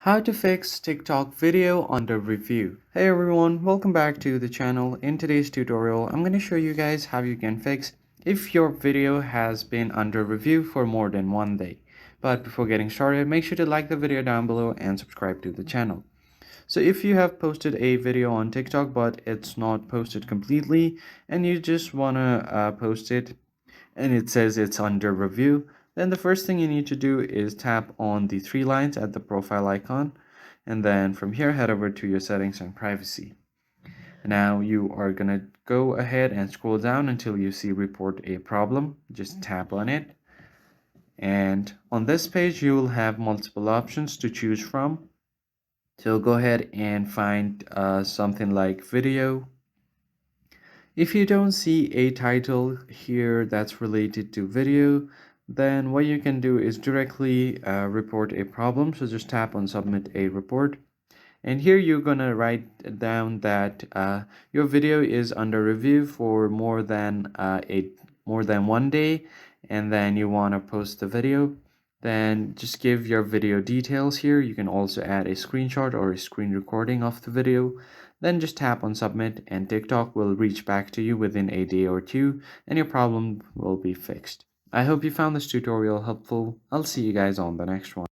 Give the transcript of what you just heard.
How to fix TikTok video under review. Hey everyone, welcome back to the channel. In today's tutorial, I'm going to show you guys how you can fix if your video has been under review for more than one day. But before getting started, make sure to like the video down below and subscribe to the channel. So if you have posted a video on TikTok but it's not posted completely and you just want to post it and it says it's under review, then the first thing you need to do is tap on the three lines at the profile icon, and then from here head over to your settings and privacy. Now you are gonna go ahead and scroll down until you see report a problem. Just tap on it, and on this page you will have multiple options to choose from. So go ahead and find something like video. If you don't see a title here that's related to video, then what you can do is directly report a problem. So just tap on submit a report. And here you're gonna write down that your video is under review for more than one day, and then you want to post the video. Then just give your video details here. You can also add a screenshot or a screen recording of the video. Then just tap on submit and TikTok will reach back to you within a day or two and your problem will be fixed. I hope you found this tutorial helpful. I'll see you guys on the next one.